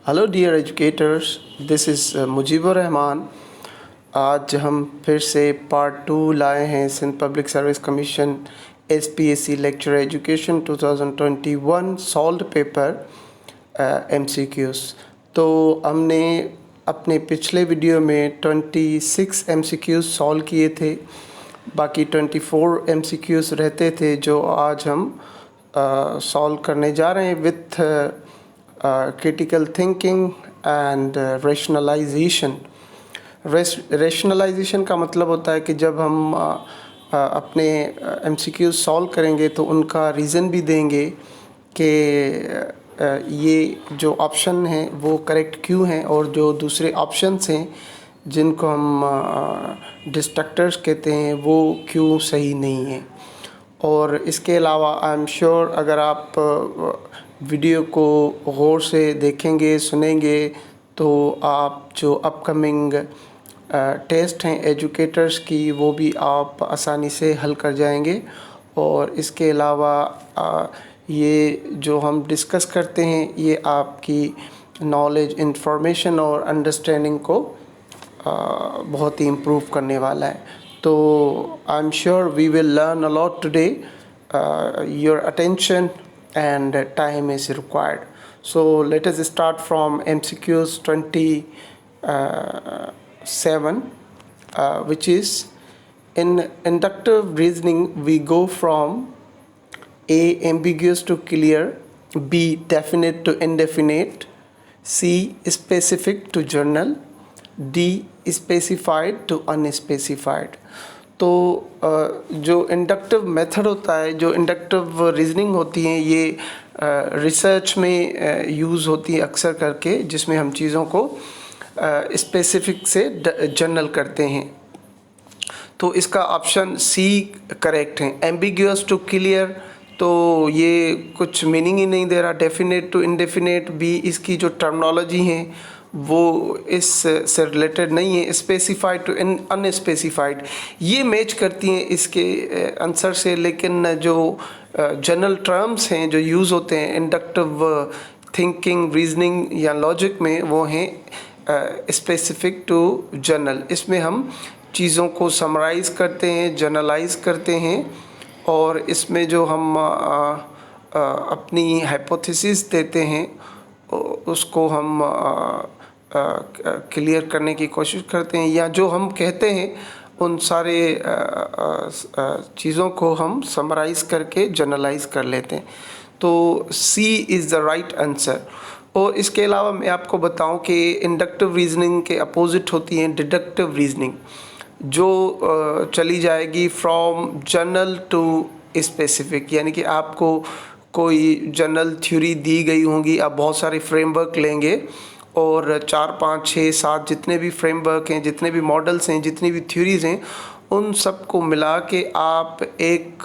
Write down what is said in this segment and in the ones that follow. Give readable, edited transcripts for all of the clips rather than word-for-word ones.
Hello dear educators, this is Mujibur Rahman. आज हम फिर से पार्ट 2 लाए हैं Sindh public service commission SPSC lecture education 2021 solved paper MCQs। तो हमने अपने पिछले वीडियो में 26 MCQs सॉल्व किए थे, बाकी 24 MCQs रहते थे जो आज हम सॉल्व करने जा रहे हैं with critical thinking and rationalization। rationalization का मतलब होता है कि जब हम अपने MCQ सॉल्व करेंगे तो उनका रीज़न भी देंगे कि ये जो ऑप्शन हैं वो करेक्ट क्यों हैं और जो दूसरे ऑप्शंस हैं जिनको हम डिस्ट्रक्टर्स कहते हैं वो क्यों सही नहीं हैं। और इसके अलावा आई एम श्योर अगर आप वीडियो को गौर से देखेंगे सुनेंगे तो आप जो अपकमिंग टेस्ट हैं एजुकेटर्स की वो भी आप आसानी से हल कर जाएंगे। और इसके अलावा ये जो हम डिस्कस करते हैं ये आपकी नॉलेज, इंफॉर्मेशन और अंडरस्टैंडिंग को बहुत ही इम्प्रूव करने वाला है। तो I am sure we will learn a lot today. Your attention and time is required. So let us start from MCQs 27, which is in inductive reasoning we go from A, ambiguous to clear, B, definite to indefinite, C, specific to general, D, specified to unspecified। तो जो inductive method होता है, जो inductive reasoning होती हैं, ये research में use होती है अक्सर करके, जिसमें हम चीज़ों को स्पेसिफिक से जनरल करते हैं। तो इसका ऑप्शन सी करेक्ट है। एम्बिग्यूअस टू क्लियर, तो ये कुछ मीनिंग ही नहीं दे रहा। डेफिनेट टू इनडेफिनेट भी इसकी जो टर्मिनोलॉजी है वो इस से रिलेटेड नहीं है। स्पेसिफाइड टू अनस्पेसिफाइड ये मैच करती हैं इसके आंसर से, लेकिन जो जनरल टर्म्स हैं जो यूज़ होते हैं इंडक्टिव थिंकिंग, रीजनिंग या लॉजिक में, वो हैं स्पेसिफिक टू जनरल। इसमें हम चीज़ों को समराइज़ करते हैं, जनरलाइज करते हैं और इसमें जो हम अपनी हाइपोथेसिस देते हैं उसको हम क्लियर करने की कोशिश करते हैं, या जो हम कहते हैं उन सारे चीज़ों को हम समराइज़ करके जनरलाइज कर लेते हैं। तो सी इज़ द राइट आंसर। और इसके अलावा मैं आपको बताऊं कि इंडक्टिव रीजनिंग के अपोजिट होती है डिडक्टिव रीजनिंग, जो चली जाएगी फ्रॉम जनरल टू स्पेसिफिक। यानी कि आपको कोई जनरल थ्योरी दी गई होंगी, आप बहुत सारे फ्रेमवर्क लेंगे और 4, 5, 6, 7 जितने भी फ्रेमवर्क हैं, जितने भी मॉडल्स हैं, जितनी भी थ्योरीज़ हैं, उन सब को मिला के आप एक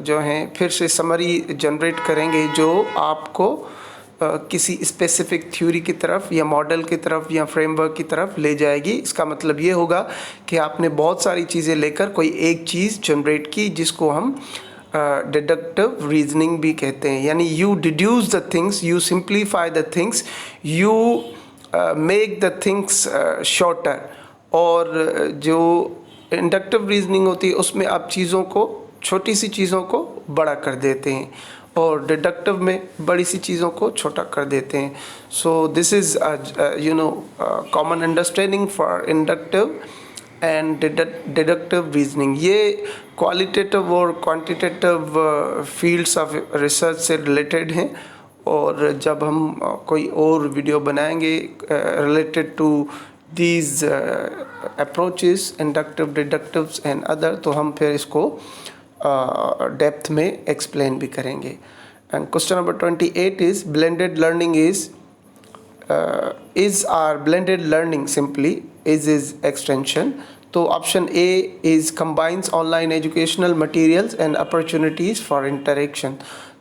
जो हैं फिर से समरी जनरेट करेंगे जो आपको किसी स्पेसिफिक थ्योरी की तरफ या मॉडल की तरफ या फ्रेमवर्क की तरफ ले जाएगी। इसका मतलब ये होगा कि आपने बहुत सारी चीज़ें लेकर कोई एक चीज़ जनरेट की, जिसको हम डिडक्टिव रीजनिंग भी कहते हैं। यानी you deduce the things, you simplify the things, you make the things shorter. और जो इंडक्टिव रीजनिंग होती है उसमें आप चीज़ों को, छोटी सी चीज़ों को बड़ा कर देते हैं और डिडक्टिव में बड़ी सी चीज़ों को छोटा कर देते हैं। So this is common understanding for inductive and deductive reasoning. ये क्वालिटेटिव और क्वांटिटेटिव फील्ड्स ऑफ रिसर्च से रिलेटेड हैं। और जब हम कोई और वीडियो बनाएंगे related to these approaches, inductive, deductives and other, तो हम फिर इसको डेप्थ में एक्सप्लेन भी करेंगे। And question number 28 is blended learning is our blended learning simply is extension। तो option A is combines online educational materials and opportunities for interaction.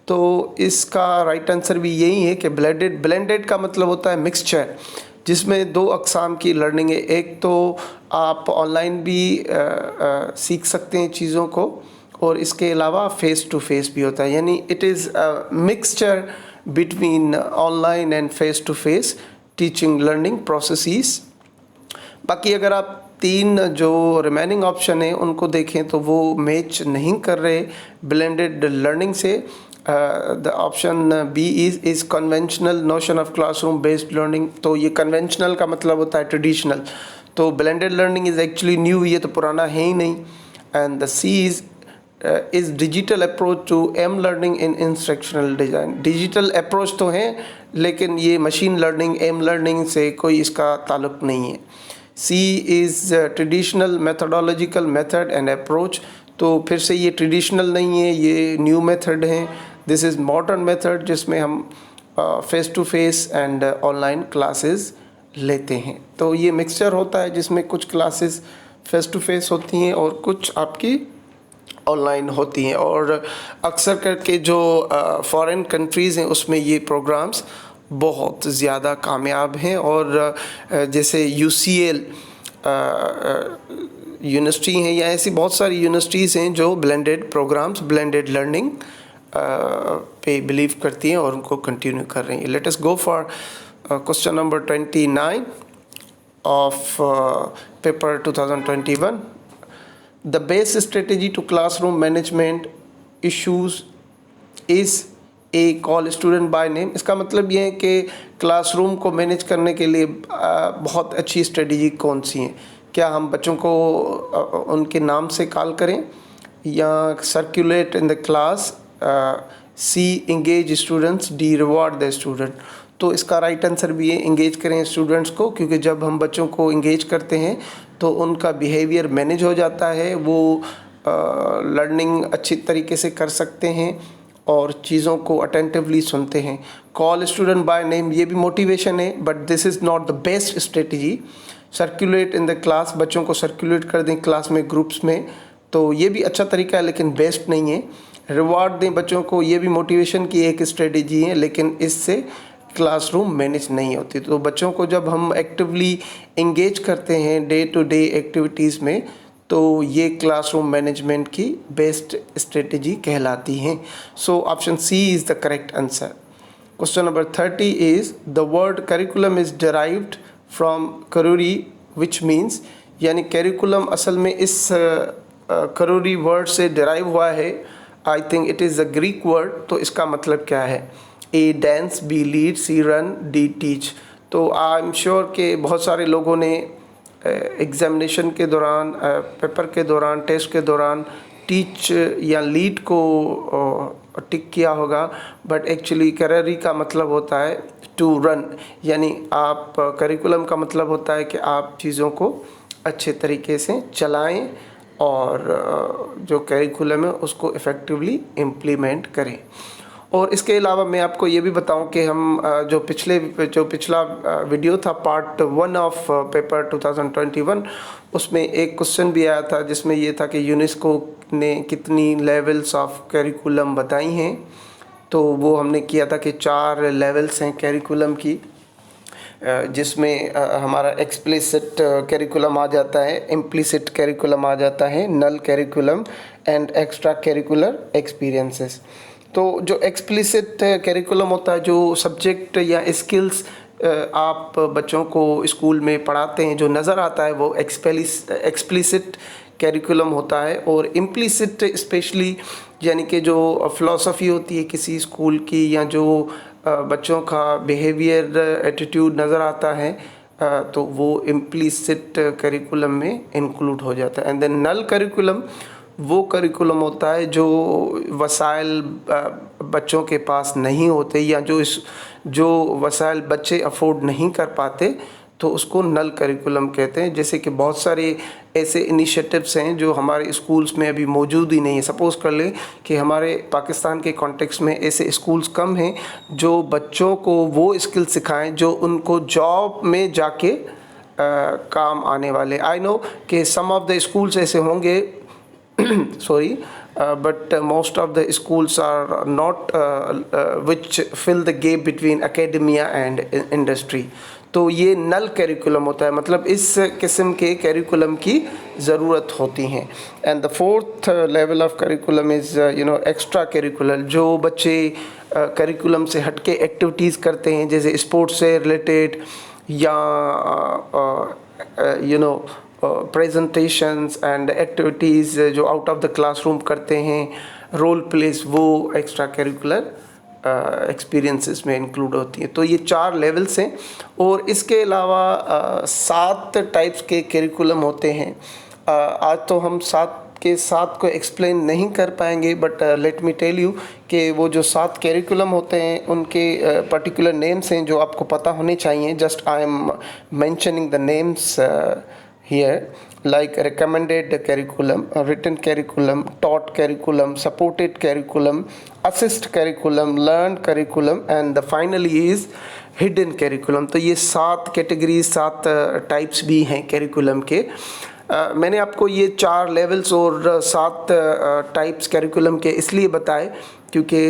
तो इसका राइट आंसर भी यही है कि ब्लेंडेड का मतलब होता है मिक्सचर, जिसमें दो अकसाम की लर्निंग है। एक तो आप ऑनलाइन भी सीख सकते हैं चीज़ों को, और इसके अलावा फेस टू फेस भी होता है। यानी it is mixture between online and face to face teaching learning processes। बाकी अगर आप 3 जो रिमेनिंग ऑप्शन है उनको देखें तो वो मैच नहीं कर रहे ब्लेंडेड लर्निंग से। The option B is conventional notion of classroom based learning. तो ये कन्वेंशनल का मतलब होता है ट्रेडिशनल, तो blended learning is actually new, ये तो पुराना है ही नहीं। And the C is digital approach to M learning in instructional design. Digital approach तो है लेकिन ये मशीन लर्निंग एम लर्निंग से कोई इसका ताल्लुक़ नहीं है। C is traditional methodological method and approach. तो फिर से ये ट्रेडिशनल नहीं है, ये न्यू मेथड है। दिस इज़ मॉडर्न मेथड जिसमें हम face to face and online classes लेते हैं। तो ये मिक्सचर होता है जिसमें कुछ क्लासेस फेस टू फेस होती हैं और कुछ आपकी ऑनलाइन होती हैं। और अक्सर करके जो फॉरेन कंट्रीज़ हैं उसमें ये प्रोग्राम्स बहुत ज़्यादा कामयाब हैं। और जैसे UCL यूनिवर्सिटी हैं या ऐसी बहुत सारी यूनिवर्सिटीज़ हैं जो ब्लेंडेड प्रोग्राम्स ब्लेंडेड लर्निंग पे बिलीव करती हैं और उनको कंटिन्यू कर रही हैं। Let us go for question number 29 of paper 2021। The best strategy to classroom management issues is A call student by name. इसका मतलब ये है कि क्लासरूम को मैनेज करने के लिए बहुत अच्छी स्ट्रेटेजी कौन सी हैं। क्या हम बच्चों को उनके नाम से कॉल करें, या circulate in the class, C engage students, D reward the student. तो इसका राइट आंसर भी है इंगेज करें स्टूडेंट्स को, क्योंकि जब हम बच्चों को इंगेज करते हैं तो उनका बिहेवियर मैनेज हो जाता है, वो लर्निंग अच्छी तरीके से कर सकते हैं और चीज़ों को अटेंटिवली सुनते हैं। कॉल स्टूडेंट बाय नेम ये भी मोटिवेशन है, but this is not the best strategy. Circulate in the class, बच्चों को सर्कुलेट कर दें क्लास में, ग्रुप्स में, तो ये भी अच्छा तरीका है लेकिन बेस्ट नहीं है। रिवार्ड दें बच्चों को, ये भी मोटिवेशन की एक स्ट्रेटजी है लेकिन इससे क्लासरूम मैनेज नहीं होती। तो बच्चों को जब हम एक्टिवली इंगेज करते हैं डे टू डे एक्टिविटीज़ में, तो ये क्लासरूम मैनेजमेंट की बेस्ट स्ट्रेटजी कहलाती हैं। So option C is the correct answer. Question number 30 is the word curriculum is derived from currere which means, यानी करिकुलम असल में इस करूरी वर्ड से डिराइव हुआ है। I think it is a Greek word. तो इसका मतलब क्या है? ए dance, be lead, C run, D teach. तो आई एम श्योर कि बहुत सारे लोगों ने एग्ज़ामिनेशन के दौरान, पेपर के दौरान, टेस्ट के दौरान टीच या लीड को टिक किया होगा, बट एक्चुअली करिकुलम का मतलब होता है टू रन, यानी आप करिकुलम का मतलब होता है कि आप चीज़ों को अच्छे तरीके से चलाएं और जो करिकुलम है उसको इफ़ेक्टिवली इम्प्लीमेंट करें। और इसके अलावा मैं आपको ये भी बताऊं कि हम जो पिछला वीडियो था पार्ट 1 ऑफ पेपर 2021, उसमें एक क्वेश्चन भी आया था जिसमें ये था कि यूनेस्को ने कितनी लेवल्स ऑफ करिकुलम बताई हैं। तो वो हमने किया था कि 4 लेवल्स हैं करिकुलम की, जिसमें हमारा एक्सप्लिसिट करिकुलम आ जाता है, इम्प्लिसिट करिकुलम आ जाता है, null curriculum and extra curricular experiences. तो जो एक्सप्लिसिट करिकुलम होता है, जो सब्जेक्ट या स्किल्स आप बच्चों को स्कूल में पढ़ाते हैं, जो नज़र आता है, वो एक्सप्लिसिट करिकुलम होता है। और इम्प्लिसिट स्पेशली यानी कि जो फ़िलासफ़ी होती है किसी स्कूल की, या जो बच्चों का बिहेवियर एटीट्यूड नज़र आता है, तो वो इम्प्लिसिट करिकुलम में इंक्लूड हो जाता है। एंड देन नल करिकुलम वो करिकुलम होता है जो वसाइल बच्चों के पास नहीं होते, या जो वसाइल बच्चे अफोर्ड नहीं कर पाते, तो उसको नल करिकुलम कहते हैं। जैसे कि बहुत सारे ऐसे इनिशिएटिव्स हैं जो हमारे स्कूल्स में अभी मौजूद ही नहीं है। सपोज़ कर लें कि हमारे पाकिस्तान के कॉन्टेक्स्ट में ऐसे स्कूल्स कम हैं जो बच्चों को वो स्किल सिखाएं जो उनको जॉब में जाके काम आने वाले। आई नो कि सम ऑफ द स्कूल्स ऐसे होंगे sorry but most of the schools are not which fill the gap between academia and industry. तो ये नल कैरिकुलम होता है, मतलब इस किस्म के कैरिकुलम की ज़रूरत होती हैं. And the fourth level of curriculum is extra curricular, जो बच्चे कैरिकुलम से हटके एक्टिविटीज़ करते हैं, जैसे स्पोर्ट्स से रिलेटेड या प्रेजेंटेशंस एंड एक्टिविटीज़ जो आउट ऑफ द क्लासरूम करते हैं, रोल प्लेस, वो एक्स्ट्रा कैरिकुलर एक्सपीरियंसेस में इंक्लूड होती हैं. तो ये 4 लेवल्स हैं और इसके अलावा 7 टाइप्स के कैरिकुलम होते हैं. आज तो हम 7 के 7 को एक्सप्लेन नहीं कर पाएंगे, but let me tell you कि वो जो 7 कैरिकुलम होते हैं उनके पर्टिकुलर नेम्स हैं जो आपको पता होने चाहिए. Just I am mentioning the names here, like recommended curriculum, written curriculum, taught curriculum, supported curriculum, assist curriculum, learned curriculum, and the finally is hidden curriculum. तो ये 7 कैटेगरीज, 7 टाइप्स भी हैं कैरिकुलम के. मैंने आपको ये 4 लेवल्स और 7 टाइप्स कैरिकुलम के इसलिए बताए क्योंकि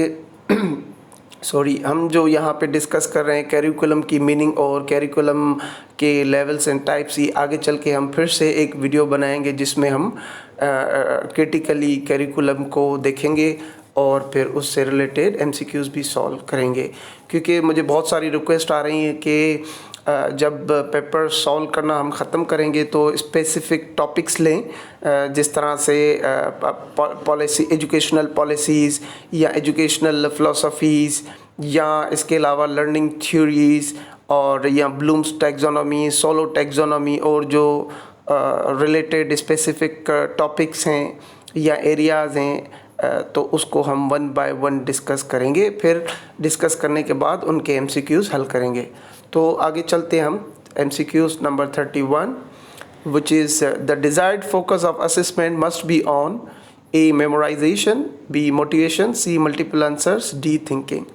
हम जो यहाँ पे डिस्कस कर रहे हैं कैरिकुलम की मीनिंग और कैरिकुलम के लेवल्स एंड टाइप्स, ये आगे चल के हम फिर से एक वीडियो बनाएंगे जिसमें हम क्रिटिकली कैरिकुलम को देखेंगे और फिर उससे रिलेटेड एमसीक्यूज़ भी सॉल्व करेंगे. क्योंकि मुझे बहुत सारी रिक्वेस्ट आ रही हैं कि जब पेपर सॉल्व करना हम ख़त्म करेंगे तो स्पेसिफ़िक टॉपिक्स लें, जिस तरह से पॉलिसी, एजुकेशनल पॉलिसीज़ या एजुकेशनल फ़िलासफ़ीज़ या इसके अलावा लर्निंग थ्योरीज़ और या ब्लूम्स टैक्सोनॉमी, सोलो टैक्सोनॉमी और जो रिलेटेड स्पेसिफ़िक टॉपिक्स हैं या एरियाज़ हैं, तो उसको हम 1 बाय 1 डिस्कस करेंगे. फिर डिस्कस करने के बाद उनके एमसीक्यूज़ हल करेंगे. तो आगे चलते हैं हम. MCQs number 31, which is the desired focus of assessment must be on A. memorization, B. motivation, C. multiple answers, D. thinking.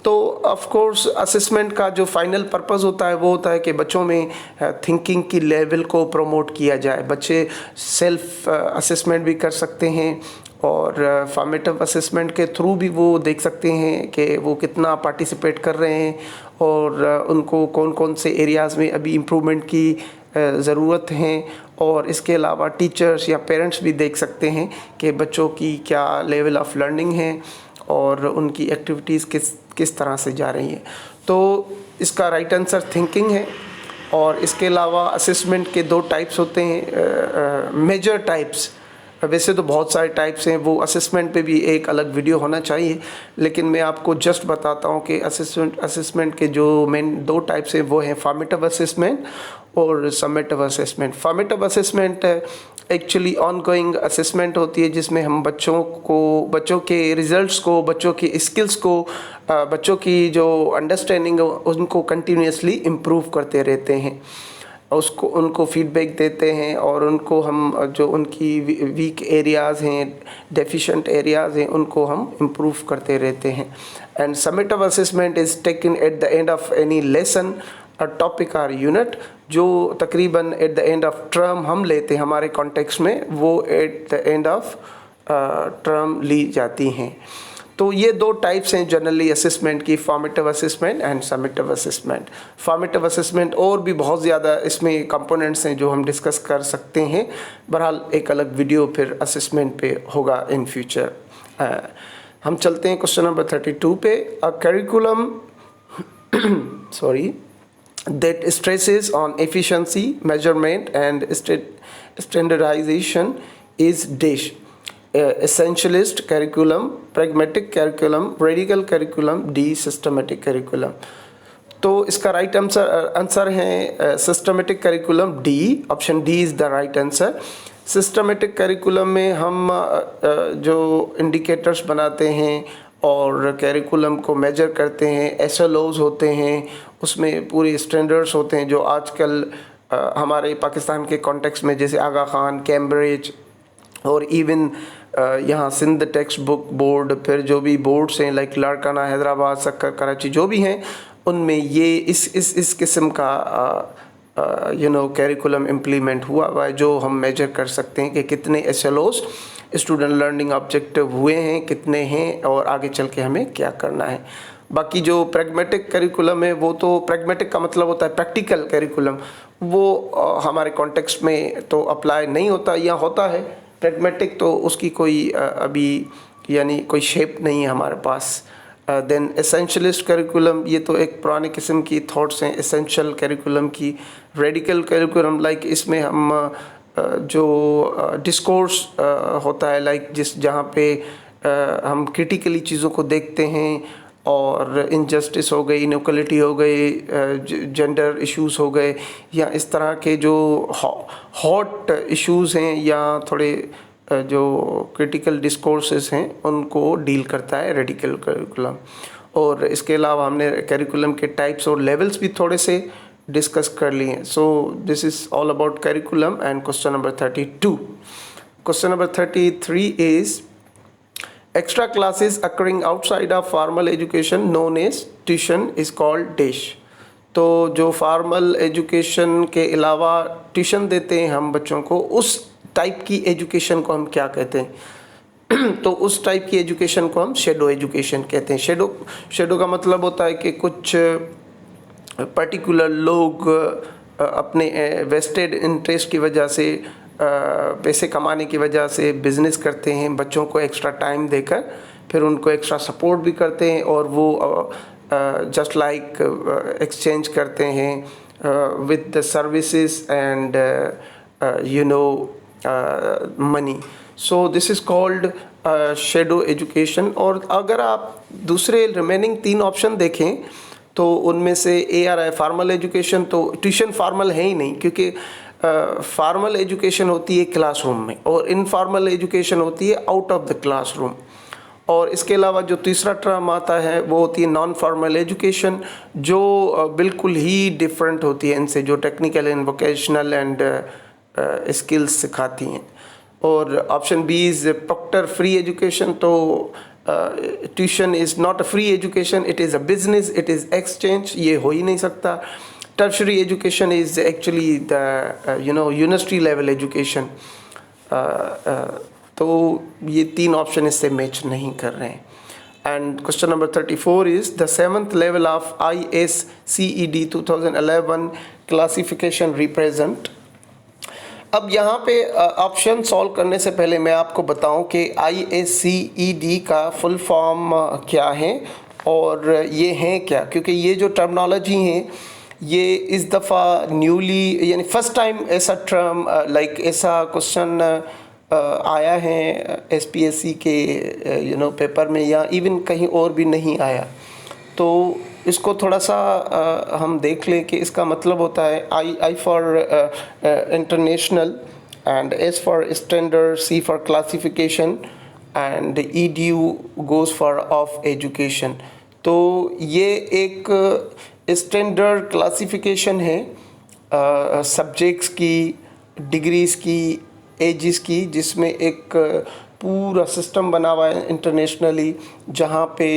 तो ऑफ कोर्स असेसमेंट का जो फाइनल पर्पस होता है वो होता है कि बच्चों में थिंकिंग की लेवल को प्रमोट किया जाए. बच्चे सेल्फ असेसमेंट भी कर सकते हैं और फॉर्मेटिव असेसमेंट के थ्रू भी वो देख सकते हैं कि वो कितना पार्टिसिपेट कर रहे हैं और उनको कौन कौन से एरियाज़ में अभी इम्प्रूवमेंट की ज़रूरत हैं. और इसके अलावा टीचर्स या पेरेंट्स भी देख सकते हैं कि बच्चों की क्या लेवल ऑफ लर्निंग है और उनकी एक्टिविटीज़ किस तरह से जा रही हैं. तो इसका राइट आंसर थिंकिंग है. और इसके अलावा असेसमेंट के 2 टाइप्स होते हैं, मेजर टाइप्स. वैसे तो बहुत सारे टाइप्स हैं, वो असेसमेंट पे भी एक अलग वीडियो होना चाहिए, लेकिन मैं आपको जस्ट बताता हूँ कि असेसमेंट के जो मेन 2 टाइप्स हैं वो हैं फॉर्मेटिव असेसमेंट और summative assessment. Formative assessment actually ongoing assessment होती है जिसमें हम बच्चों के रिजल्ट्स को, बच्चों की स्किल्स को, बच्चों की जो अंडरस्टैंडिंग उनको कंटिन्यूसली इम्प्रूव करते रहते हैं. उनको फीडबैक देते हैं और उनको हम जो उनकी वीक एरियाज़ हैं, डेफिशिएंट एरियाज़ हैं, उनको हम इम्प्रूव करते रहते हैं. And summative assessment is taken at the end of any lesson, a topic और यूनिट, जो तकरीबन at the end of term हम लेते हैं. हमारे कॉन्टेक्स्ट में वो at the end of term ली जाती हैं. तो ये 2 टाइप्स हैं जनरली असेसमेंट की, formative assessment and summative assessment. Formative assessment और भी बहुत ज़्यादा इसमें कंपोनेंट्स हैं जो हम डिस्कस कर सकते हैं. बहरहाल एक अलग वीडियो फिर असेसमेंट पे होगा इन फ्यूचर. हम चलते हैं क्वेश्चन नंबर 32 पे. A curriculum that stresses on efficiency, measurement and standardization is DISH. Essentialist curriculum, pragmatic curriculum, radical curriculum, D. systematic curriculum. तो इसका राइट आंसर है systematic curriculum, D. Option D is the right answer. Systematic curriculum में हम जो indicators बनाते हैं और curriculum को मेजर करते हैं, एसएलओज होते हैं, उसमें पूरे स्टैंडर्ड्स होते हैं जो आजकल हमारे पाकिस्तान के कॉन्टेक्स्ट में जैसे आगा खान, कैम्ब्रिज और इवन यहाँ सिंध टेक्स्ट बुक बोर्ड, फिर जो भी बोर्ड्स हैं लाइक लाड़काना, हैदराबाद, सक्कर, कराची, जो भी हैं, उनमें ये इस किस्म का कैरिकुलम इम्प्लीमेंट हुआ है जो हम मेजर कर सकते हैं कि कितने एसएलओज स्टूडेंट लर्निंग ऑब्जेक्टिव हुए हैं, कितने हैं और आगे चल के हमें क्या करना है। बाकी जो प्रैग्मेटिक करिकुलम है वो तो, प्रैग्मेटिक का मतलब होता है प्रैक्टिकल करिकुलम, वो हमारे कॉन्टेक्स्ट में तो अप्लाई नहीं होता, या होता है प्रैग्मेटिक, तो उसकी कोई अभी यानी कोई शेप नहीं है हमारे पास। देन एसेंशियलिस्ट करिकुलम, ये तो एक पुराने किस्म की थॉट्स हैं एसेंशियल करिकुलम की। रेडिकल करिकुलम, लाइक इसमें हम जो डिस्कोर्स होता है, लाइक जहाँ पे हम क्रिटिकली चीज़ों को देखते हैं, और इनजस्टिस हो गई, इनइक्वालिटी हो गई, जेंडर इश्यूज़ हो गए, या इस तरह के जो हॉट इश्यूज़ हैं या थोड़े जो क्रिटिकल डिस्कोर्सेस हैं उनको डील करता है रेडिकल करिकुलम। और इसके अलावा हमने करिकुलम के टाइप्स और लेवल्स भी थोड़े से डिस्कस कर लिए हैं। So this is all about curriculum and question number 32। Question number 33 is extra classes occurring outside of formal education known as tuition is called dash। तो जो फॉर्मल एजुकेशन के अलावा ट्यूशन देते हैं हम बच्चों को, उस टाइप की एजुकेशन को हम क्या कहते हैं? तो उस टाइप की एजुकेशन को हम शेडो एजुकेशन कहते हैं। शेडो का मतलब होता है कि कुछ पर्टिकुलर लोग अपने वेस्टेड इंटरेस्ट की वजह से, पैसे कमाने की वजह से बिज़नेस करते हैं, बच्चों को एक्स्ट्रा टाइम देकर फिर उनको एक्स्ट्रा सपोर्ट भी करते हैं, और वो जस्ट लाइक एक्सचेंज करते हैं with the services and you know money. So this is called shadow education. और अगर आप दूसरे रिमेनिंग 3 ऑप्शन देखें तो उनमें से ARI फार्मल एजुकेशन, तो ट्यूशन फार्मल है ही नहीं, क्योंकि फार्मल एजुकेशन होती है क्लासरूम में और इनफॉर्मल एजुकेशन होती है आउट ऑफ द क्लासरूम। और इसके अलावा जो तीसरा टर्म आता है वो होती है नॉन फॉर्मल एजुकेशन, जो बिल्कुल ही डिफरेंट होती है इनसे, जो technical and vocational and skills सिखाती हैं। और option B is proctor free education. तो tuition is not a free education, it is a business, it is exchange, ये हो ही नहीं सकता। Tertiary education is actually the university level education। तो ये 3 ऑप्शन इससे मैच नहीं कर रहे हैं। And question number 34 is the 7th level of ISCED 2011 classification represent. अब यहाँ पे ऑप्शन सॉल्व करने से पहले मैं आपको बताऊँ कि ISCED का फुल फॉर्म क्या है और ये हैं क्या, क्योंकि ये जो टर्मिनोलॉजी हैं ये इस दफ़ा न्यूली, यानी फर्स्ट टाइम ऐसा टर्म लाइक ऐसा क्वेश्चन आया है SPSC के पेपर में, या इवन कहीं और भी नहीं आया। तो इसको थोड़ा सा हम देख लें कि इसका मतलब होता है I for international, and S for standard, C for classification, and EDU goes for of education. तो ये एक स्टैंडर्ड क्लासिफिकेशन है सब्जेक्ट्स की, डिग्रीज़ की, एजेस की, जिसमें एक पूरा सिस्टम बना हुआ है इंटरनेशनली, जहाँ पे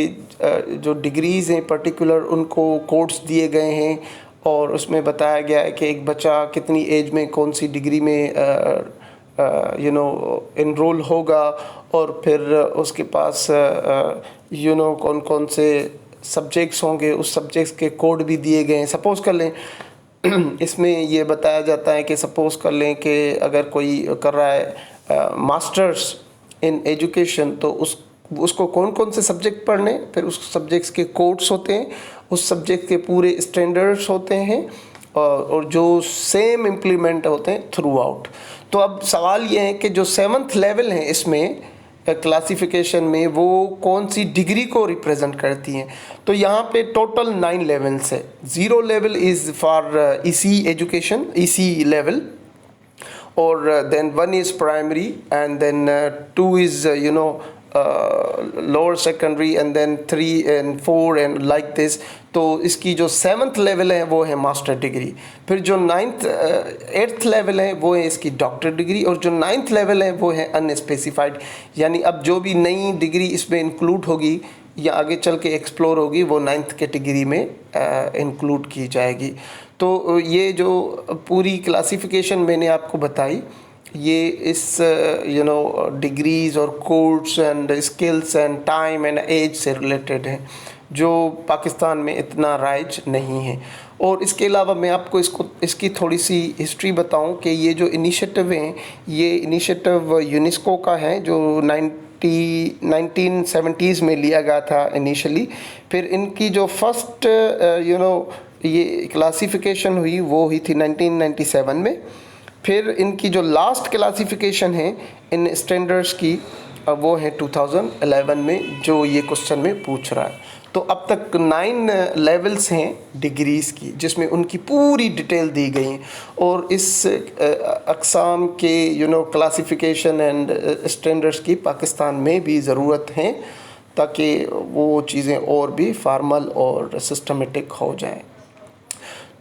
जो डिग्रीज़ हैं पर्टिकुलर उनको कोड्स दिए गए हैं, और उसमें बताया गया है कि एक बच्चा कितनी एज में कौन सी डिग्री में इनरोल होगा, और फिर उसके पास कौन कौन से सब्जेक्ट्स होंगे, उस सब्जेक्ट्स के कोड भी दिए गए हैं। सपोज़ कर लें इसमें ये बताया जाता है कि सपोज़ कर लें कि अगर कोई कर रहा है मास्टर्स इन एजुकेशन, तो उसको कौन कौन से सब्जेक्ट पढ़ने, फिर उस सब्जेक्ट्स के कोड्स होते हैं, उस सब्जेक्ट के पूरे स्टैंडर्ड्स होते हैं, और जो सेम इम्प्लीमेंट होते हैं थ्रू आउट। तो अब सवाल ये है कि जो 7th लेवल है इसमें क्लासिफिकेशन में, वो कौन सी डिग्री को रिप्रेजेंट करती हैं। तो यहाँ पे टोटल 9 लेवल्स है। 0 level is for EC education, EC level, और then 1 is primary, and then 2 is lower secondary, and then 3 and 4 and like this. तो इसकी जो 7th लेवल है वो है मास्टर डिग्री। फिर जो 8th लेवल है वो है इसकी डॉक्टर डिग्री, और जो 9th लेवल है वो है अनस्पेसिफाइड। यानी अब जो भी नई डिग्री इसमें इंक्लूड होगी या आगे चल के एक्सप्लोर होगी, वो 9th कैटेगरी में इंक्लूड की जाएगी। तो ये जो पूरी क्लासिफिकेशन मैंने आपको बताई, ये इस डिग्रीज और course and skills and time and age से रिलेटेड है, जो पाकिस्तान में इतना राइज नहीं है। और इसके अलावा मैं आपको इसकी थोड़ी सी हिस्ट्री बताऊं कि ये जो इनिशिएटिव हैं, ये इनिशिएटिव यूनेस्को का है, जो 1970s में लिया गया था इनिशियली। फिर इनकी जो फर्स्ट ये क्लासिफिकेशन हुई वो हुई थी 1997 में। फिर इनकी जो लास्ट क्लासिफिकेशन है इन स्टैंडर्ड्स की, वो है 2011 में, जो ये क्वेश्चन में पूछ रहा है। तो अब तक 9 लेवल्स हैं डिग्रीज़ की, जिसमें उनकी पूरी डिटेल दी गई है। और इस अक़साम के क्लासिफिकेशन एंड स्टैंडर्ड्स की पाकिस्तान में भी ज़रूरत है, ताकि वो चीज़ें और भी फार्मल और सिस्टमेटिक हो जाएं।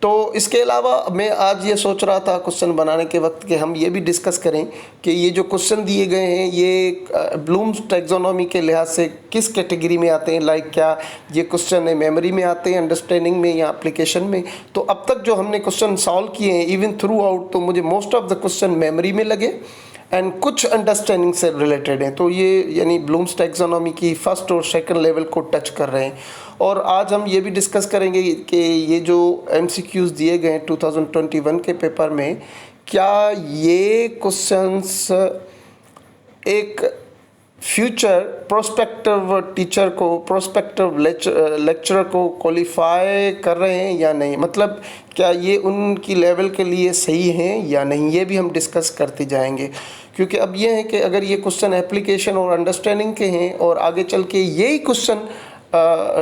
तो इसके अलावा मैं आज ये सोच रहा था क्वेश्चन बनाने के वक्त कि हम ये भी डिस्कस करें कि ये जो क्वेश्चन दिए गए हैं ये ब्लूम्स टैक्सोनॉमी के लिहाज से किस कैटेगरी में आते हैं। लाइक क्या ये क्वेश्चन है मेमोरी में आते हैं, अंडरस्टैंडिंग में, या एप्लीकेशन में। तो अब तक जो हमने क्वेश्चन सॉल्व किए हैं इवन थ्रू आउट, तो मुझे most of the question memory में लगे एंड कुछ अंडरस्टैंडिंग से रिलेटेड हैं। तो ये यानी ब्लूम्स टैक्सोनॉमी की फर्स्ट और सेकंड लेवल को टच कर रहे हैं। और आज हम ये भी डिस्कस करेंगे कि ये जो MCQs दिए गए हैं 2021 के पेपर में, क्या ये क्वेश्चंस एक फ्यूचर प्रोस्पेक्टिव टीचर को, प्रोस्पेक्टिव लेक्चरर को क्वालिफाई कर रहे हैं या नहीं, मतलब क्या ये उनकी लेवल के लिए सही हैं या नहीं, ये भी हम डिस्कस करते जाएंगे। क्योंकि अब ये है कि अगर ये क्वेश्चन एप्लीकेशन और अंडरस्टैंडिंग के हैं और आगे चल के यही क्वेश्चन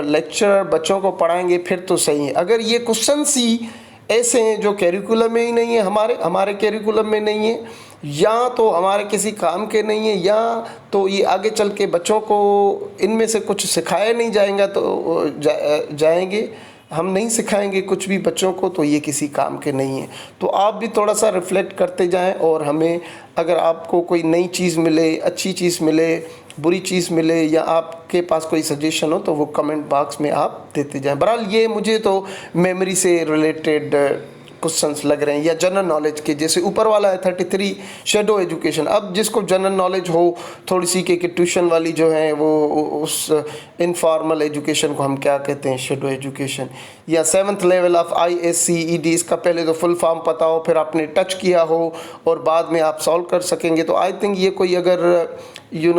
लेक्चरर बच्चों को पढ़ाएंगे फिर तो सही है। अगर ये क्वेश्चन ही ऐसे हैं जो कैरिकुलम में ही नहीं है, हमारे कैरिकुलम में नहीं है, या तो हमारे किसी काम के नहीं है, या तो ये आगे चल के बच्चों को इनमें से कुछ सिखाया नहीं जाएगा, तो जाएंगे हम नहीं सिखाएंगे कुछ भी बच्चों को, तो ये किसी काम के नहीं है। तो आप भी थोड़ा सा रिफ्लेक्ट करते जाएं, और हमें अगर आपको कोई नई चीज़ मिले, अच्छी चीज़ मिले, बुरी चीज़ मिले, या आपके पास कोई सजेशन हो, तो वो कमेंट बॉक्स में आप देते जाएं। बहरहाल ये मुझे तो मेमोरी से रिलेटेड क्वेश्चंस लग रहे हैं, या जनरल नॉलेज के, जैसे ऊपर वाला है 33 शेडो एजुकेशन। अब जिसको जनरल नॉलेज हो थोड़ी सी कि ट्यूशन वाली जो है वो उस इनफॉर्मल एजुकेशन को हम क्या कहते हैं, शेडो एजुकेशन। या 7th लेवल ऑफ ISCED, इसका पहले तो फुल फॉर्म पता हो, फिर आपने टच किया हो और बाद में आप सॉल्व कर सकेंगे। तो आई थिंक ये कोई अगर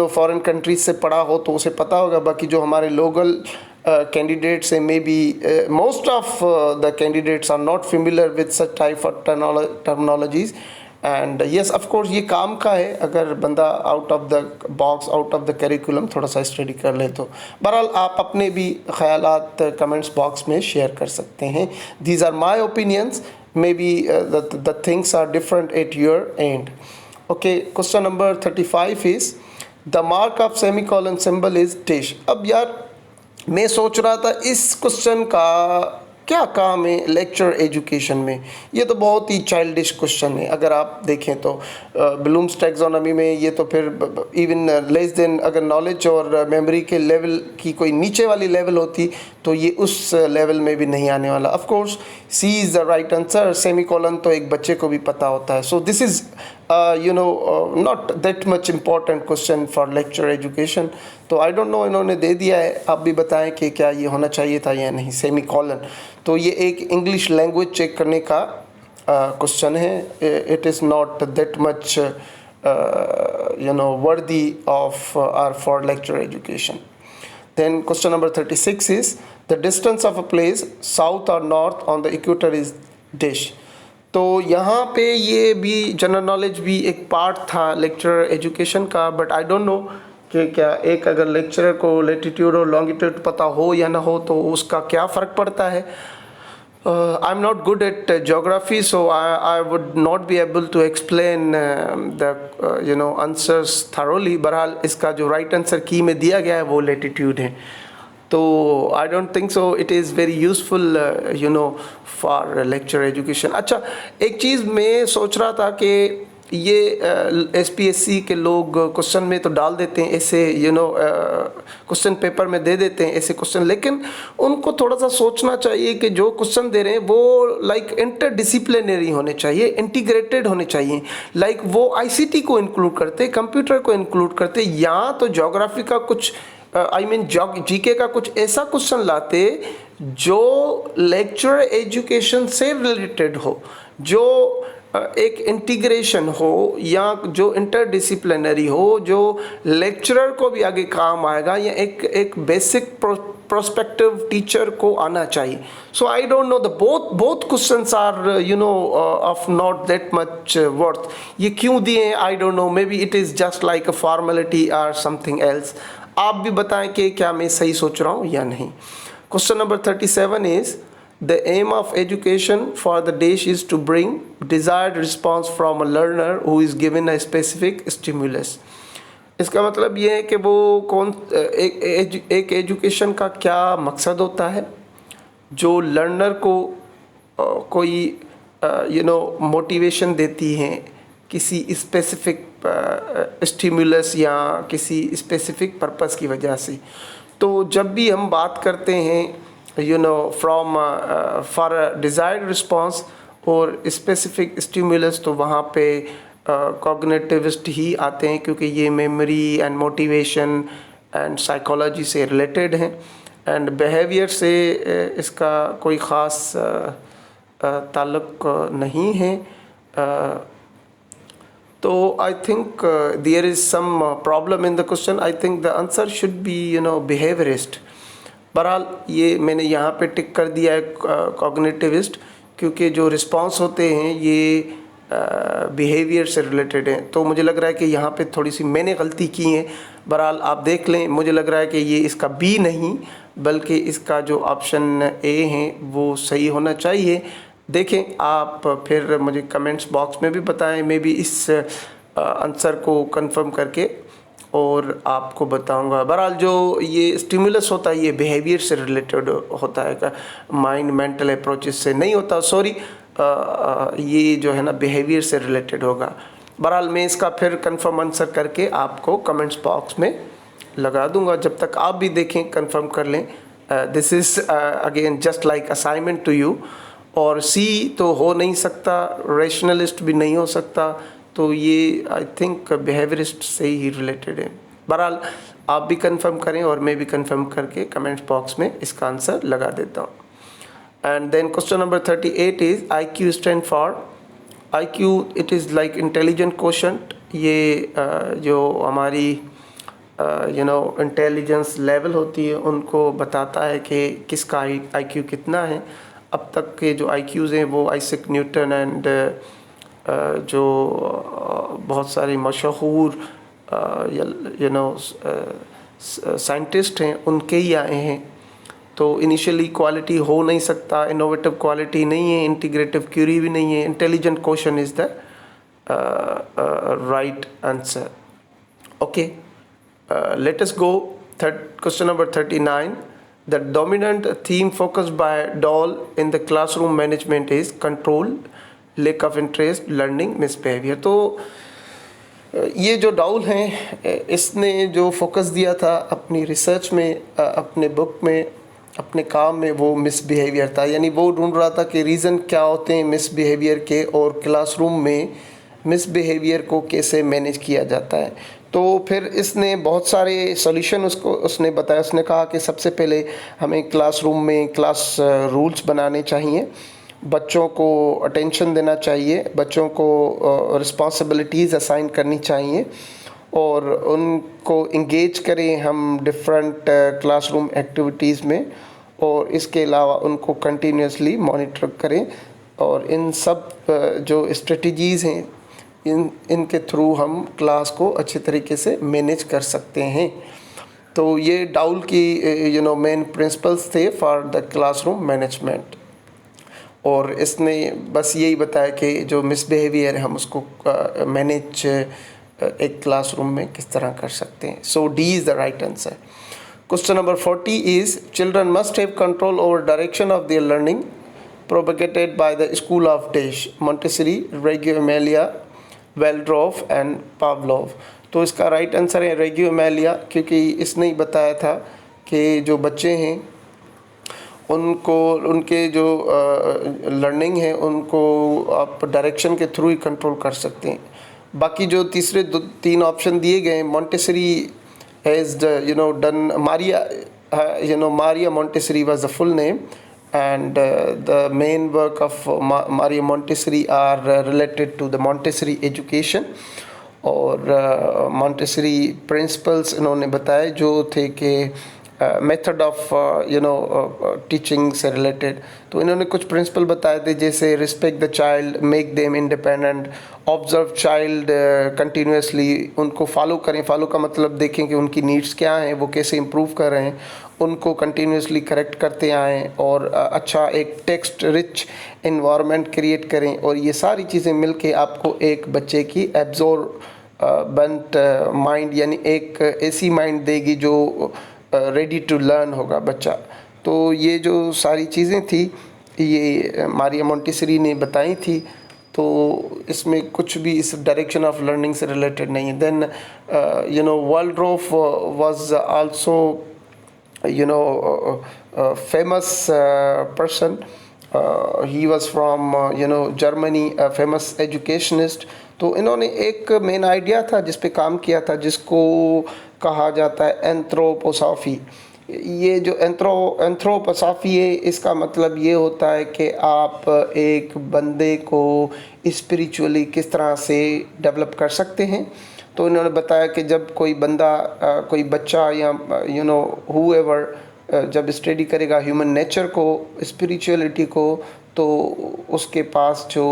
फॉरेन कंट्रीज से पढ़ा हो तो उसे पता होगा। बाकी जो हमारे local candidates and maybe most of the candidates are not familiar with such type of terminologies, and yes of course ये काम का है, अगर बंदा out of the box, out of the curriculum थोड़ा सा स्टडी कर ले तो। बहरहाल आप अपने भी ख्यालात कमेंट्स बॉक्स में शेयर कर सकते हैं। These are my opinions, maybe the things are different at your end. Okay, question number 35 is the mark of semicolon symbol is dash। अब यार मैं सोच रहा था इस क्वेश्चन का क्या काम है लेक्चर एजुकेशन में। ये तो बहुत ही चाइल्डिश क्वेश्चन है अगर आप देखें तो। ब्लूम्स टैक्सोनॉमी में ये तो फिर इवन लेस देन, अगर नॉलेज और मेमोरी के लेवल की कोई नीचे वाली लेवल होती तो ये उस लेवल में भी नहीं आने वाला। Of course C is the right answer. Semicolon तो एक बच्चे को भी पता होता है। So this is not that much important question for lecture education. तो आई डोंट नो, इन्होंने दे दिया है, आप भी बताएं कि क्या ये होना चाहिए था या नहीं सेमीकोलन। तो ये एक इंग्लिश लैंग्वेज चेक करने का क्वेश्चन है। It is not that much worthy of our for lecture education. Then question number 36 is the distance of a place south or north on the equator is dash। तो यहाँ पे ये भी general knowledge भी एक part था lecture education का, but I don't know कि क्या एक अगर लेक्चरर को लेटीट्यूड और लॉन्गिट्यूड पता हो या ना हो तो उसका क्या फ़र्क पड़ता है। I'm not good at geography, so I would not be able to explain the answers thoroughly। बहरहाल इसका जो राइट आंसर की में दिया गया है वो लेटीट्यूड है। तो I don't think so it is very useful for lecture education. अच्छा, एक चीज़ मैं सोच रहा था कि ये SPSC के लोग क्वेश्चन में तो डाल देते हैं ऐसे, क्वेश्चन पेपर में दे देते हैं ऐसे क्वेश्चन, लेकिन उनको थोड़ा सा सोचना चाहिए कि जो क्वेश्चन दे रहे हैं वो लाइक इंटरडिसिप्लिनरी होने चाहिए, इंटीग्रेटेड होने चाहिए। लाइक वो ICT को इंक्लूड करते, कंप्यूटर को इंक्लूड करते, या तो ज्योग्राफी का कुछ GK का कुछ ऐसा क्वेश्चन लाते जो लेक्चर एजुकेशन से रिलेटेड हो, जो एक इंटीग्रेशन हो, या जो इंटरडिसिप्लिनरी हो, जो लेक्चरर को भी आगे काम आएगा, या एक बेसिक प्रोस्पेक्टिव टीचर को आना चाहिए। So I don't know, the both questions are of not that much worth. ये क्यों दिए I don't know, maybe it is just like a formality और समथिंग एल्स। आप भी बताएं कि क्या मैं सही सोच रहा हूँ या नहीं। Question number 37 is the aim of education for the dish is to bring desired response from a learner who is given a specific stimulus। इसका मतलब ये है कि वो एक एजुकेशन का क्या मकसद होता है, जो लर्नर को कोई मोटिवेशन देती हैं किसी स्पेसिफिक स्टिमुलस या किसी स्पेसिफिक पर्पस की वजह से। तो जब भी हम बात करते हैं from for a desired response और specific stimulus, तो वहाँ पे कॉग्निटिविस्ट ही आते हैं, क्योंकि ये memory and motivation and psychology से रिलेटेड हैं, एंड बिहेवियर से इसका कोई ख़ास ताल्लुक़ नहीं है। तो I think there is some problem in the question. I think the answer should be behaviourist. बहरहाल ये मैंने यहाँ पे टिक कर दिया है कॉग्निटिविस्ट, क्योंकि जो रिस्पांस होते हैं ये बिहेवियर से रिलेटेड हैं। तो मुझे लग रहा है कि यहाँ पे थोड़ी सी मैंने गलती की है। बहरहाल आप देख लें, मुझे लग रहा है कि ये इसका बी नहीं बल्कि इसका जो ऑप्शन ए है वो सही होना चाहिए। देखें आप, फिर मुझे कमेंट्स बॉक्स में भी बताएं, मैं भी इस आंसर को कंफर्म करके और आपको बताऊंगा। बहरहाल जो ये स्टिमुलस होता है ये बिहेवियर से रिलेटेड होता है, का माइंड मेंटल अप्रोचेस से नहीं होता, सॉरी, ये जो है ना बिहेवियर से रिलेटेड होगा। बहरहाल मैं इसका फिर कंफर्म आंसर करके आपको कमेंट्स बॉक्स में लगा दूंगा, जब तक आप भी देखें, कंफर्म कर लें। This is again just like assignment to you. और सी तो हो नहीं सकता, रेशनलिस्ट भी नहीं हो सकता, तो ये आई थिंक बिहेवियरिस्ट से ही रिलेटेड है। बहरहाल आप भी कंफर्म करें और मैं भी कंफर्म करके कमेंट्स बॉक्स में इसका आंसर लगा देता हूँ। And then question number 38 is IQ stand for, IQ it is like intelligent quotient. ये जो हमारी इंटेलिजेंस लेवल होती है उनको बताता है कि किसका IQ कितना है। अब तक के जो IQs हैं वो आइजैक न्यूटन एंड जो बहुत सारे मशहूर साइंटिस्ट हैं उनके ही आए हैं। तो इनिशियली क्वालिटी हो नहीं सकता, इनोवेटिव क्वालिटी नहीं है, इंटीग्रेटिव क्यूरी भी नहीं है। Intelligent question is the right answer. Okay, let us go. Question number 39. The dominant theme focused by Doll in the classroom management is control, lack of interest, learning, misbehavior. तो ये जो डाउल हैं इसने जो focus दिया था अपनी रिसर्च में, अपने बुक में, अपने काम में, वो मिसबिहेवियर था। यानी वो ढूंढ रहा था कि रीज़न क्या होते हैं मिसबिहेवियर के और क्लासरूम में मिसबिहेवियर को कैसे मैनेज किया जाता है। तो फिर इसने बहुत सारे सॉल्यूशन उसने बताया। उसने कहा कि सबसे पहले हमें क्लासरूम में क्लास रूल्स बनाने चाहिए, बच्चों को अटेंशन देना चाहिए, बच्चों को रिस्पॉन्सिबिलिटीज़ असाइन करनी चाहिए और उनको इंगेज करें हम डिफरेंट क्लासरूम एक्टिविटीज़ में, और इसके अलावा उनको कंटिन्यूसली मॉनिटर करें। और इन सब जो स्ट्रेटजीज़ हैं इनके थ्रू हम क्लास को अच्छे तरीके से मैनेज कर सकते हैं। तो ये डाउल की मेन प्रिंसिपल्स थे फॉर द क्लासरूम मैनेजमेंट। और इसने बस यही बताया कि जो मिसबिहेवियर है हम उसको मैनेज एक क्लासरूम में किस तरह कर सकते हैं। So D is the right answer. Question number 40 is children must have control over direction of their learning propagated by the School of Dish, Montessori, Reggio Emilia, Waldorf and Pavlov. तो इसका right answer है Reggio Amelia, क्योंकि इसने ही बताया था कि जो बच्चे हैं उनको उनके जो लर्निंग है उनको आप डायरेक्शन के थ्रू ही कंट्रोल कर सकते हैं। बाकी जो तीसरे तीन ऑप्शन दिए गए, Montessori has done Maria Montessori was the full name, and the main work of Maria Montessori are related to the Montessori education, और Montessori principles इन्होंने बताए जो थे कि मेथड ऑफ टीचिंग से रिलेटेड। तो इन्होंने कुछ प्रिंसिपल बताए थे, जैसे respect the child, make them independent, observe child continuously, उनको फॉलो करें। फॉलो का मतलब देखें कि उनकी नीड्स क्या हैं, वो कैसे इम्प्रूव कर रहे हैं, उनको कंटिन्यूसली करेक्ट करते आएँ, और अच्छा एक टेक्स्ट रिच इन्वायरमेंट क्रिएट करें। और ये सारी चीज़ें मिलके आपको एक बच्चे की एब्जॉर्बेंट माइंड, यानी एक ऐसी माइंड देगी जो रेडी टू लर्न होगा बच्चा। तो ये जो सारी चीज़ें थी ये मारिया मोंटेसरी ने बताई थी, तो इसमें कुछ भी इस डायरेक्शन ऑफ लर्निंग से रिलेटेड नहीं है। Then Waldorf was also famous person, he was from Germany, famous educationist. तो इन्होंने एक मेन आइडिया था जिस पे काम किया था, जिसको कहा जाता है एंथ्रोपोसॉफी। ये जो एंथ्रोपोसॉफी है, इसका मतलब ये होता है कि आप एक बंदे को स्पिरिचुअली किस तरह से डेवलप कर सकते हैं। तो इन्होंने बताया कि जब कोई बंदा, कोई बच्चा या हुएवर जब स्टडी करेगा ह्यूमन नेचर को, स्पिरिचुअलिटी को, तो उसके पास जो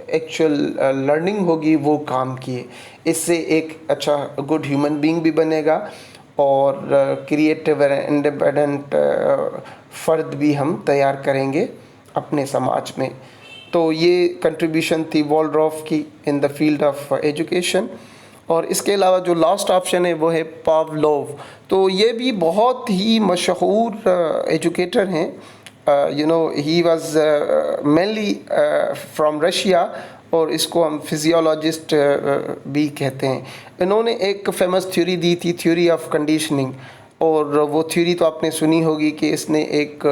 एक्चुअल लर्निंग होगी वो काम किए। इससे एक अच्छा गुड ह्यूमन बीइंग भी बनेगा और क्रिएटिव एंड इंडिपेंडेंट फ़र्द भी हम तैयार करेंगे अपने समाज में। तो ये कंट्रीब्यूशन थी वाल्ड्रॉफ की in the field of education. और इसके अलावा जो लास्ट ऑप्शन है वो है पावलोव। तो ये भी बहुत ही मशहूर एजुकेटर हैं। He was mainly from Russia, और इसको हम फिजियोलॉजिस्ट भी कहते हैं। इन्होंने एक फेमस थ्योरी दी थी, थ्योरी ऑफ कंडीशनिंग। और वो थ्योरी तो आपने सुनी होगी कि इसने एक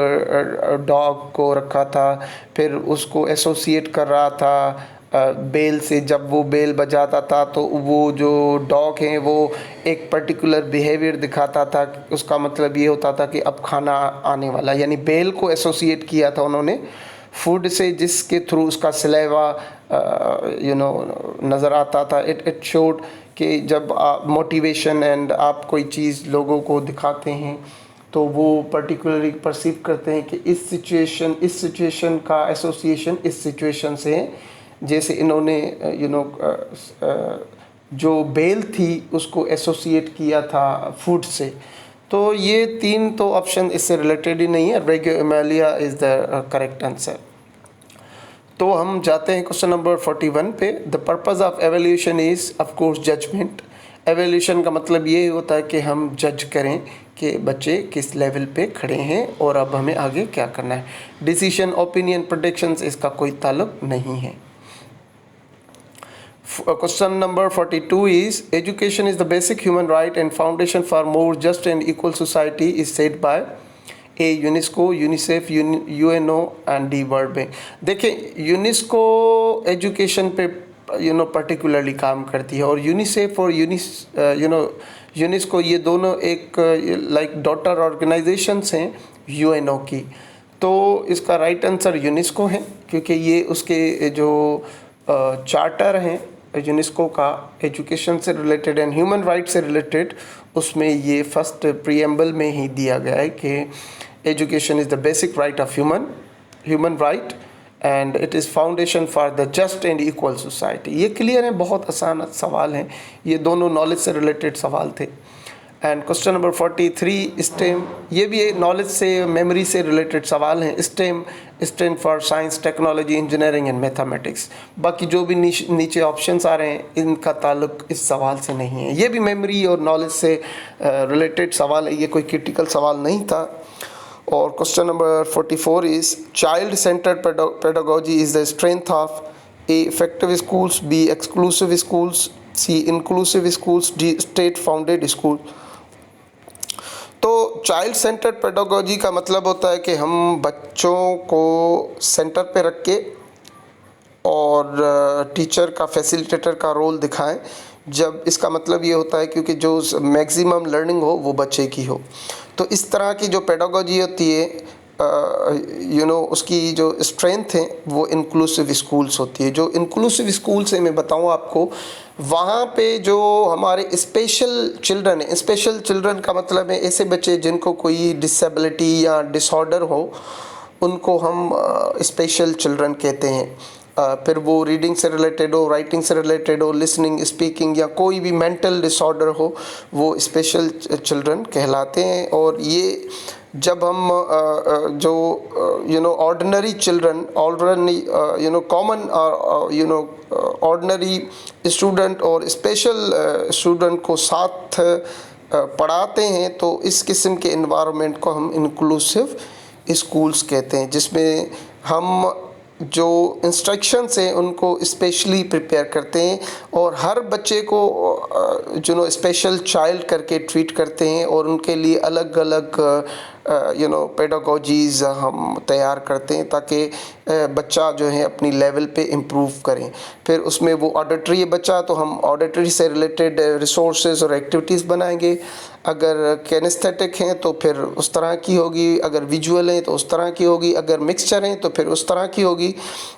डॉग को रखा था, फिर उसको एसोसिएट कर रहा था बेल से। जब वो बेल बजाता था तो वो जो डॉग हैं वो एक पर्टिकुलर बिहेवियर दिखाता था, उसका मतलब ये होता था कि अब खाना आने वाला। यानी बेल को एसोसिएट किया था उन्होंने फूड से, जिसके थ्रू उसका सलेवा नज़र आता था। इट शोड कि जब आप मोटिवेशन एंड आप कोई चीज़ लोगों को दिखाते हैं तो वो पर्टिकुलरली परसीव करते हैं कि इस सिचुएशन का एसोसिएशन इस सिचुएशन से है। जैसे इन्होंने जो बेल थी उसको एसोसिएट किया था फूड से। तो ये तीन तो ऑप्शन इससे रिलेटेड ही नहीं है। Reggio Emilia is the correct answer. तो हम जाते हैं क्वेश्चन नंबर 41 पे। The purpose of evolution is of course judgement. Evolution का मतलब ये होता है कि हम जज करें कि बच्चे किस लेवल पे खड़े हैं और अब हमें आगे क्या करना है। डिसीजन, ओपिनियन, प्रेडिक्शंस इसका कोई ताल्लुक नहीं है। Question number 42 is education is the basic human right and foundation for more just and equal society is said by A. UNESCO, UNICEF, UNO and D. World Bank। देखिए UNESCO education पे particularly काम करती है, और UNICEF और UNESCO ये दोनों एक लाइक डॉटर ऑर्गेनाइजेशंस हैं यूएनओ की। तो इसका राइट आंसर यूनेस्को है, क्योंकि ये उसके जो चार्टर हैं यूनेस्को का एजुकेशन से रिलेटेड एंड ह्यूमन राइट से रिलेटेड, उसमें ये फर्स्ट प्रीएम्बल में ही दिया गया है कि education is the basic right of human right and it is foundation for the just and equal society. ये क्लियर है, बहुत आसान सवाल हैं, ये दोनों नॉलेज से रिलेटेड सवाल थे। एंड क्वेश्चन नंबर 43 स्टेम, ये भी नॉलेज से, मेमोरी से रिलेटेड सवाल हैं। Stem stand for science, technology, engineering and mathematics. बाकी जो भी नीचे ऑप्शंस आ रहे हैं इनका ताल्लुक इस सवाल से नहीं है। ये भी मेमोरी और नॉलेज से रिलेटेड सवाल है, ये कोई क्रिटिकल सवाल नहीं था। और question number 44 is child centred pedagogy is the strength of A effective schools, B exclusive schools, C inclusive schools, D state founded school. तो चाइल्ड सेंटर्ड पेडागोजी का मतलब होता है कि हम बच्चों को सेंटर पे रख के और टीचर का, फैसिलिटेटर का रोल दिखाएं। जब इसका मतलब ये होता है क्योंकि जो मैक्सिमम लर्निंग हो वो बच्चे की हो। तो इस तरह की जो पेडागोजी होती है उसकी जो स्ट्रेंथ है वो इंक्लूसिव स्कूल्स होती है। जो इंक्लूसिव स्कूल्स है मैं बताऊँ आपको, वहाँ पे जो हमारे स्पेशल चिल्ड्रन है, स्पेशल चिल्ड्रन का मतलब है ऐसे बच्चे जिनको कोई डिसेबिलिटी या डिसऑर्डर हो, उनको हम स्पेशल चिल्ड्रन कहते हैं। फिर वो रीडिंग से रिलेटेड हो, राइटिंग से रिलेटेड हो, लिसनिंग, स्पीकिंग या कोई भी मेंटल डिसऑर्डर हो, वो स्पेशल चिल्ड्रन कहलाते हैं। और ये जब हम ordinary children, common ordinary student और स्पेशल स्टूडेंट को साथ पढ़ाते हैं, तो इस किस्म के इन्वायरमेंट को हम इंक्लूसिव स्कूल्स कहते हैं, जिसमें हम जो इंस्ट्रक्शंस हैं उनको स्पेशली प्रिपेयर करते हैं और हर बच्चे को स्पेशल चाइल्ड करके ट्रीट करते हैं और उनके लिए अलग अलग पेडागोजीज़ हम तैयार करते हैं ताकि बच्चा जो है अपनी लेवल पे इम्प्रूव करें। फिर उसमें वो ऑडिटरी बच्चा, तो हम ऑडिटरी से रिलेटेड रिसोर्सेज और एक्टिविटीज़ बनाएंगे। अगर कैनेस्थेटिक हैं तो फिर उस तरह की होगी, अगर विजुअल हैं तो उस तरह की होगी, अगर मिक्सचर हैं तो फिर उस तरह की होगी।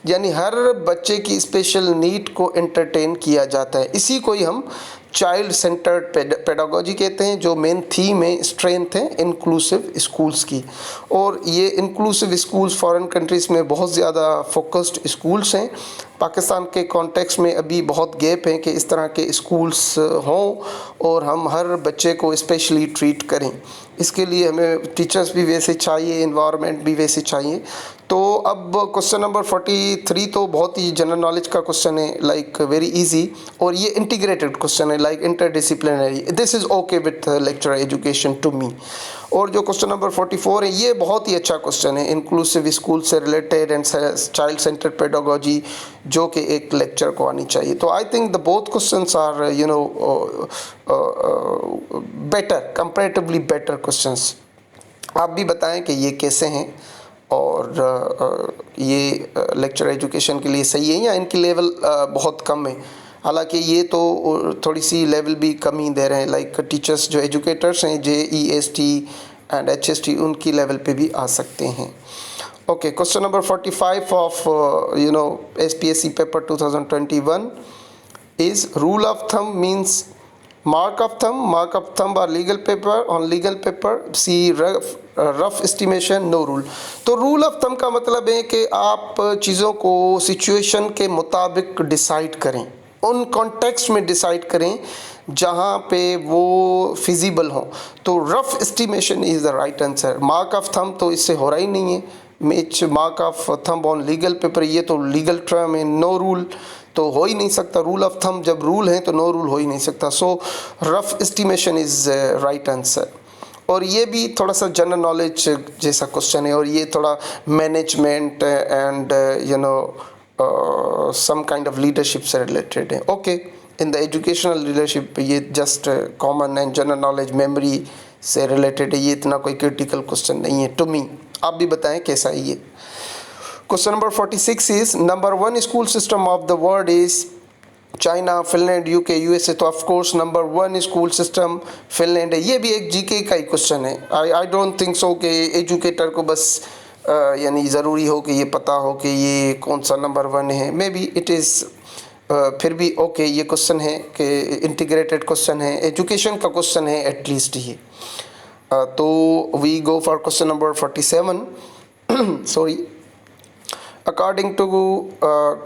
यानी हर बच्चे की स्पेशल नीड को एंटरटेन किया जाता है। इसी को ही हम चाइल्ड सेंटर्ड पेडागोजी कहते हैं, जो मेन थीम है, स्ट्रेंथ है इंक्लूसिव स्कूल्स की। और ये इंक्लूसिव स्कूल्स फॉरेन कंट्रीज़ में बहुत ज़्यादा फोकस्ड स्कूल्स हैं। पाकिस्तान के कॉन्टेक्स्ट में अभी बहुत गैप है कि इस तरह के स्कूल्स हों और हम हर बच्चे को स्पेशली ट्रीट करें। इसके लिए हमें टीचर्स भी वैसे चाहिए, इन्वायरमेंट भी वैसे चाहिए। तो अब क्वेश्चन नंबर 43 तो बहुत ही जनरल नॉलेज का क्वेश्चन है, लाइक वेरी इजी, और ये इंटीग्रेटेड क्वेश्चन है, like interdisciplinary. This is okay with lecture education to me. और जो क्वेश्चन नंबर 44 है, ये बहुत ही अच्छा क्वेश्चन है, इंक्लूसिव स्कूल से related and child centred pedagogy, जो कि एक लेक्चर को आनी चाहिए। तो I think the both questions are better, comparatively better questions. आप भी बताएं कि ये कैसे हैं और ये लेक्चर एजुकेशन के लिए सही है या इनकी लेवल बहुत कम है। हालांकि ये तो थोड़ी सी लेवल भी कम ही दे रहे हैं, लाइक टीचर्स जो एजुकेटर्स हैं JEST एंड HST, उनकी लेवल पे भी आ सकते हैं। Okay, question number 45 of SPSC paper 2021 is rule of thumb means mark of thumb are legal paper, on legal paper see rough estimation, no rule। तो rule of thumb का मतलब है कि आप चीज़ों को सिचुएशन के मुताबिक डिसाइड करें, उन कॉन्टेक्स्ट में डिसाइड करें जहाँ पे वो फिजिबल हो। तो rough estimation is the right answer. Mark of thumb तो इससे हो रहा ही नहीं है, match mark of thumb on legal paper, ये तो लीगल टर्म है। नो रूल तो हो ही नहीं सकता, रूल ऑफ थंब जब रूल है तो नो रूल हो ही नहीं सकता। सो rough estimation is right answer. और ये भी थोड़ा सा जनरल नॉलेज जैसा क्वेश्चन है और ये थोड़ा management and some kind of leadership से रिलेटेड है। Okay, in the educational leadership ये just common and general knowledge memory से रिलेटेड है, ये इतना कोई क्रिटिकल क्वेश्चन नहीं है टू मी। आप भी बताएं कैसा है ये। Question number 46 is number 1 school system of the world is China, Finland, UK, USA। तो of course number 1 school system Finland है। ये भी एक GK का ही क्वेश्चन है। आई डोंट थिंक सो कि एजुकेटर को बस यानी ज़रूरी हो कि ये पता हो कि ये कौन सा नंबर 1 है। मे बी इट इज़ फिर भी ओके, ये क्वेश्चन है कि इंटीग्रेटेड क्वेश्चन है, एजुकेशन का क्वेश्चन है एटलीस्ट ये। तो we go for question number 47 sorry. According to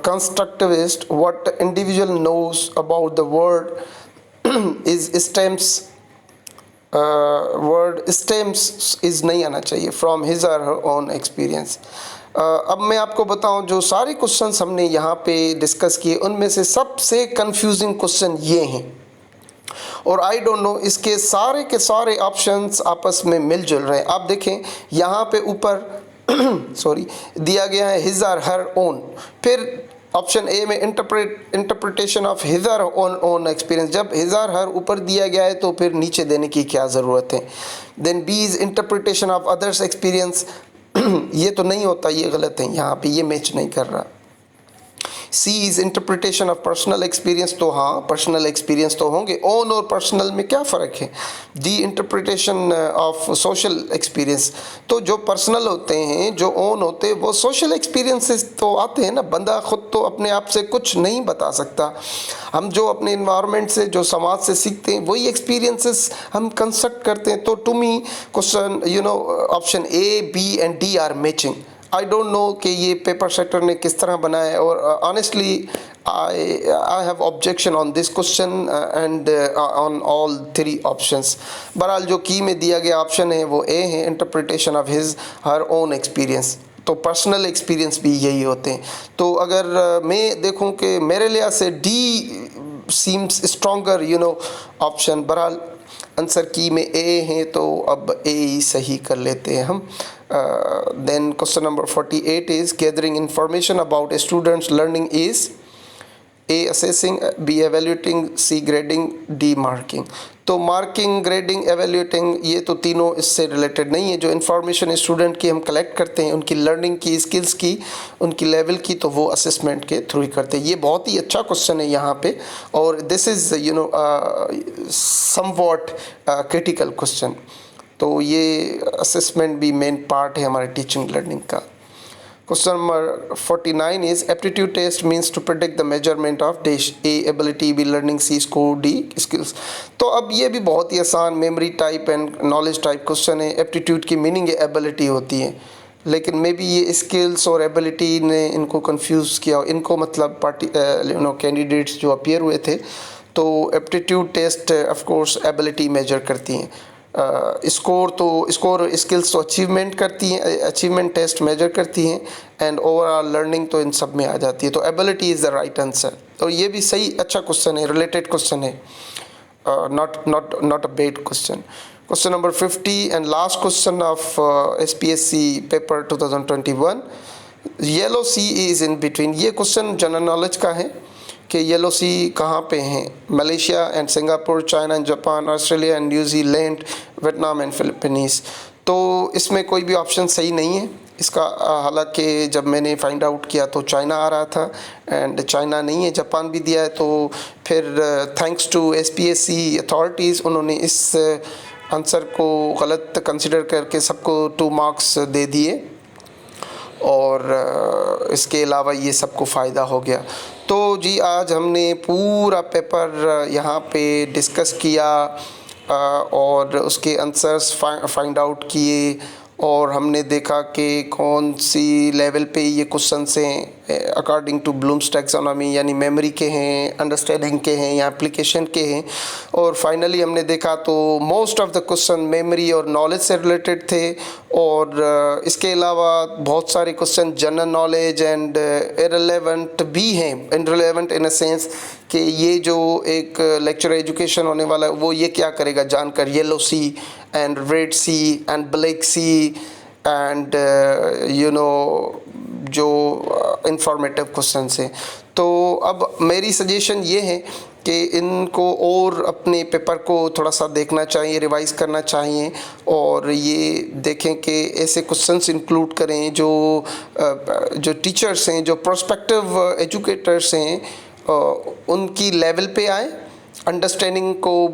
constructivist, what individual knows about the world is stems word stems is नहीं आना चाहिए from his or her own experience। अब मैं आपको बताऊं, जो सारे क्वेश्चंस हमने यहाँ पे डिस्कस किए उनमें से सबसे कंफ्यूजिंग क्वेश्चन ये हैं। और आई डोंट नो, इसके सारे के सारे ऑप्शंस आपस में मिलजुल रहे हैं। आप देखें यहाँ पे ऊपर सॉरी दिया गया है हिज और हर ओन, फिर ऑप्शन ए में इंटरप्रिटेशन ऑफ हिज और ओन एक्सपीरियंस, जब हिज और हर ऊपर दिया गया है तो फिर नीचे देने की क्या ज़रूरत है। Then B is interpretation of others experience, ये तो नहीं होता, ये गलत है, यहाँ पे ये मैच नहीं कर रहा। C is interpretation of personal experience, तो हाँ पर्सनल एक्सपीरियंस तो होंगे, ओन और पर्सनल में क्या फ़र्क है। D interpretation of social experience, तो जो पर्सनल होते हैं, जो ओन होते हैं, वो सोशल एक्सपीरियंसेस तो आते हैं ना, बंदा खुद तो अपने आप से कुछ नहीं बता सकता। हम जो अपने इन्वायरमेंट से, जो समाज से सीखते हैं, वही एक्सपीरियंसेस हम कंस्ट्रक्ट करते हैं। तो to me question option A, B and D are matching. I don't know कि ये पेपर सेटर ने किस तरह बनाया है, और honestly I have objection on this question and on all 3 options. बहरहाल जो की में दिया गया ऑप्शन है वो ए है, interpretation of his her own experience. तो पर्सनल एक्सपीरियंस भी यही होते हैं। तो अगर मैं देखूं कि मेरे लिहाज से डी सीम्स स्ट्रॉन्गर ऑप्शन। बहरहाल आंसर की में ए है, तो अब ए ही सही कर लेते हैं हम। Then question number 48 is gathering information about a students learning is A assessing, B evaluating, C grading, D marking. तो मार्किंग, ग्रेडिंग, एवेल्यूटिंग ये तो तीनों इससे रिलेटेड नहीं है। जो इन्फॉर्मेशन स्टूडेंट की हम कलेक्ट करते हैं, उनकी लर्निंग की, स्किल्स की, उनकी लेवल की, तो वो असेसमेंट के थ्रू ही करते हैं। ये बहुत ही अच्छा क्वेश्चन है यहाँ पे, और this is somewhat critical question. तो ये असेसमेंट भी मेन पार्ट है हमारे टीचिंग लर्निंग का। Question number 49 is aptitude test means to predict the measurement of dash A ability, B learning, C score, D skills। तो अब ये भी बहुत ही आसान memory type and knowledge type question है। एप्टीट्यूड की मीनिंग एबिलिटी होती है, लेकिन मे बी ये स्किल्स और एबिलिटी ने इनको कंफ्यूज किया, इनको मतलब कैंडिडेट्स जो अपीयर हुए थे। तो aptitude test of course ability measure करती हैं। स्कोर स्किल्स तो अचीवमेंट करती हैं, अचीवमेंट टेस्ट मेजर करती हैं, एंड ओवरऑल लर्निंग तो इन सब में आ जाती है। तो ability is the right answer. और ये भी सही अच्छा क्वेश्चन है, रिलेटेड क्वेश्चन है, not a bad question. Question number 50 and last question of SPSC paper 2021, yellow sea is in between. ये क्वेश्चन जनरल नॉलेज का है कि येलो सी कहाँ पे हैं। Malaysia and Singapore, China and Japan, Australia and New Zealand, Vietnam and Philippines. तो इसमें कोई भी ऑप्शन सही नहीं है इसका। हालांकि जब मैंने फाइंड आउट किया तो चाइना आ रहा था, एंड चाइना नहीं है, जापान भी दिया है। तो फिर थैंक्स टू SPSC अथॉरिटीज़, उन्होंने इस आंसर को गलत कंसिडर करके सबको 2 मार्क्स दे दिए, और इसके अलावा ये सबको फ़ायदा हो गया। तो जी आज हमने पूरा पेपर यहाँ पे डिस्कस किया, और उसके आंसर्स फाइंड आउट किए, और हमने देखा कि कौन सी लेवल पे ये क्वेश्चंस हैं अकॉर्डिंग टू ब्लूम्स टैक्सोनॉमी, यानी मेमोरी के हैं, अंडरस्टैंडिंग के हैं, या एप्लीकेशन के हैं। और फाइनली हमने देखा तो most of the question memory और नॉलेज से रिलेटेड थे, और इसके अलावा बहुत सारे question general knowledge and irrelevant भी हैं। इररिलेवेंट इन अ सेंस कि ये जो एक लेक्चर एजुकेशन होने वाला है वो ये क्या करेगा जानकर, yellow sea and red sea and black sea and जो इंफॉर्मेटिव क्वेश्चन हैं। तो अब मेरी सजेशन ये है कि इनको और अपने पेपर को थोड़ा सा देखना चाहिए, रिवाइज करना चाहिए, और ये देखें कि ऐसे क्वेश्चंस इंक्लूड करें जो टीचर्स हैं, जो प्रोस्पेक्टिव एजुकेटर्स हैं, उनकी लेवल पे आए, अंडरस्टैंडिंग को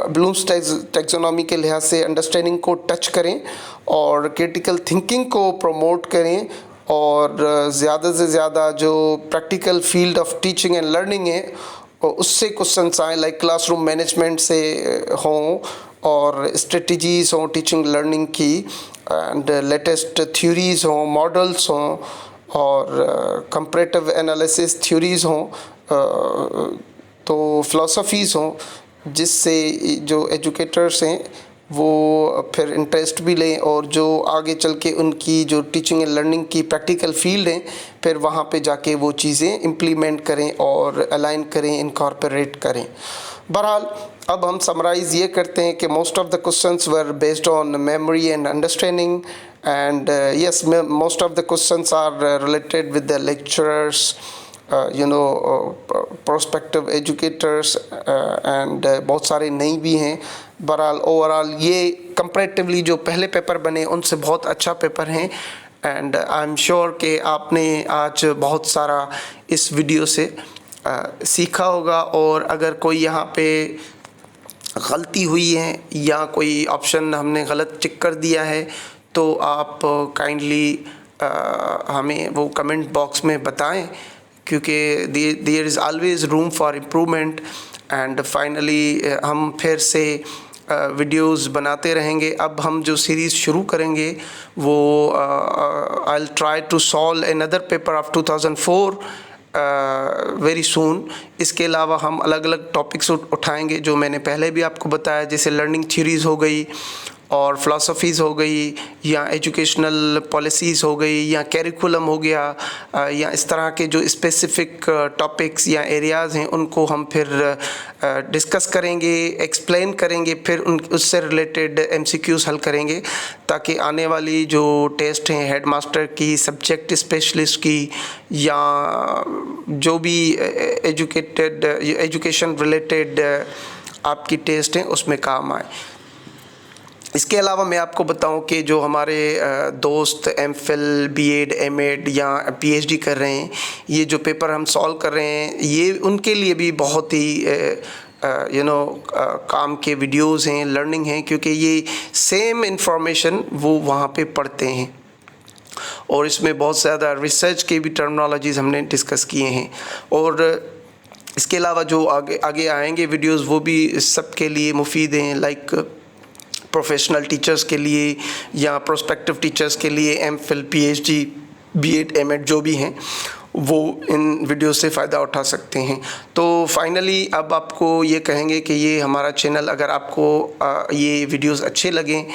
ब्लूम्स टैक्सोनॉमी के लिहाज से अंडरस्टैंडिंग को टच करें, और क्रिटिकल थिंकिंग को प्रमोट करें, और ज़्यादा से ज़्यादा जो practical field of teaching and learning है उससे क्वेश्चंस आए, लाइक क्लासरूम मैनेजमेंट से हों, और स्ट्रेटजीज़ हों टीचिंग लर्निंग की, एंड लेटेस्ट थ्योरीज़ हों, मॉडल्स हों, और कंपैरेटिव एनालिसिस थ्योरीज़ हों, तो फ़िलासफ़ीज़ हों, जिससे जो एजुकेटर्स हैं वो फिर इंटरेस्ट भी लें, और जो आगे चल के उनकी जो टीचिंग एंड लर्निंग की प्रैक्टिकल फील्ड है फिर वहाँ पे जाके वो चीज़ें इम्प्लीमेंट करें और अलाइन करें, इनकॉर्पोरेट करें। बहरहाल अब हम समराइज़ ये करते हैं कि most of the questions were based on memory and understanding, and yes, most of the questions are related with the lecturers prospective educators and बहुत सारे नई भी हैं। बहरहाल ओवरऑल ये कंपैरेटिवली जो पहले पेपर बने उनसे बहुत अच्छा पेपर हैं एंड आई एम श्योर कि आपने आज बहुत सारा इस वीडियो से सीखा होगा। और अगर कोई यहाँ पे गलती हुई है या कोई ऑप्शन हमने गलत टिक कर दिया है तो आप काइंडली हमें वो कमेंट बॉक्स में बताएं, क्योंकि there is always room for improvement. And finally हम फिर से वीडियोस बनाते रहेंगे। अब हम जो सीरीज़ शुरू करेंगे वो I will try to solve another paper of 2004 very soon. इसके अलावा हम अलग अलग टॉपिक्स उठाएंगे जो मैंने पहले भी आपको बताया, जैसे लर्निंग थ्योरीज़ हो गई और फ़िलासफ़ीज़ हो गई या एजुकेशनल पॉलिसीज़ हो गई या करिकुलम हो गया, या इस तरह के जो स्पेसिफ़िक टॉपिक्स या एरियाज़ हैं उनको हम फिर डिस्कस करेंगे, एक्सप्लेन करेंगे, फिर उससे रिलेटेड MCQs हल करेंगे, ताकि आने वाली जो टेस्ट हैं हेड मास्टर की, सब्जेक्ट स्पेशलिस्ट की या जो भी एजुकेशन रिलेटेड आपकी टेस्ट हैं उसमें काम आए। इसके अलावा मैं आपको बताऊं कि जो हमारे दोस्त MPhil, B.Ed, M.Ed या PhD कर रहे हैं, ये जो पेपर हम सॉल्व कर रहे हैं ये उनके लिए भी बहुत ही काम के वीडियोस हैं, लर्निंग हैं, क्योंकि ये सेम इंफॉर्मेशन वो वहाँ पे पढ़ते हैं और इसमें बहुत ज़्यादा रिसर्च के भी टर्मिनोलॉजीज़ हमने डिस्कस किए हैं। और इसके अलावा जो आगे आएंगे वीडियोस वो भी सबके लिए मुफीद हैं, लाइक प्रोफेशनल टीचर्स के लिए या प्रोस्पेक्टिव टीचर्स के लिए, MPhil, PhD, B.Ed, M.Ed जो भी हैं वो इन वीडियो से फ़ायदा उठा सकते हैं। तो फाइनली अब आपको ये कहेंगे कि ये हमारा चैनल, अगर आपको ये वीडियोस अच्छे लगें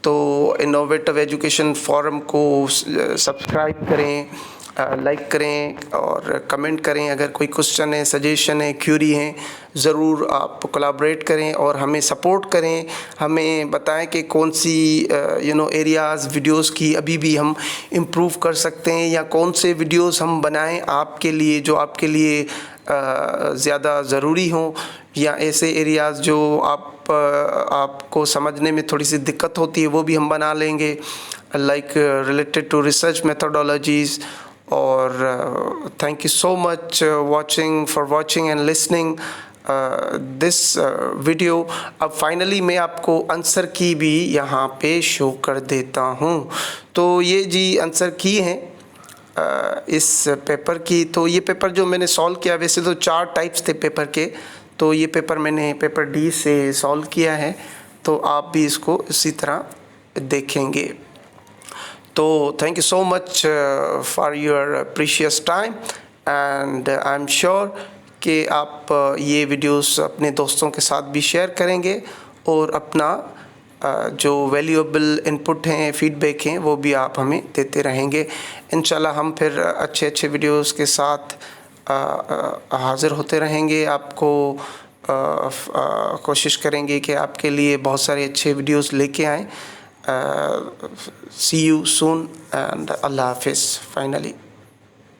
तो इनोवेटिव एजुकेशन फोरम को सब्सक्राइब करें, लाइक करें और कमेंट करें। अगर कोई क्वेश्चन है, सजेशन है, क्यूरी है, ज़रूर आप कोलैबोरेट करें और हमें सपोर्ट करें। हमें बताएं कि कौन सी एरियाज़ वीडियोस की अभी भी हम इम्प्रूव कर सकते हैं या कौन से वीडियोस हम बनाएं आपके लिए जो आपके लिए ज़्यादा ज़रूरी हों, या ऐसे एरियाज़ जो आपको समझने में थोड़ी सी दिक्कत होती है वो भी हम बना लेंगे, लाइक रिलेटेड टू रिसर्च मेथोडोलॉजीज़। और thank you so much for watching and listening this video. अब फाइनली मैं आपको आंसर की भी यहाँ पे शो कर देता हूँ। तो ये जी आंसर की हैं इस पेपर की। तो ये पेपर जो मैंने सॉल्व किया, वैसे तो 4 टाइप्स थे पेपर के, तो ये पेपर मैंने पेपर D से सॉल्व किया है, तो आप भी इसको इसी तरह देखेंगे। तो thank you so much for your precious time and I am sure कि आप ये वीडियोस अपने दोस्तों के साथ भी शेयर करेंगे और अपना जो वैल्यूएबल इनपुट हैं, फीडबैक हैं, वो भी आप हमें देते रहेंगे। इंशाल्लाह हम फिर अच्छे अच्छे वीडियोस के साथ हाज़िर होते रहेंगे। आपको कोशिश करेंगे कि आपके लिए बहुत सारे अच्छे वीडियोस लेके आएँ। See you soon and Allah Hafiz finally.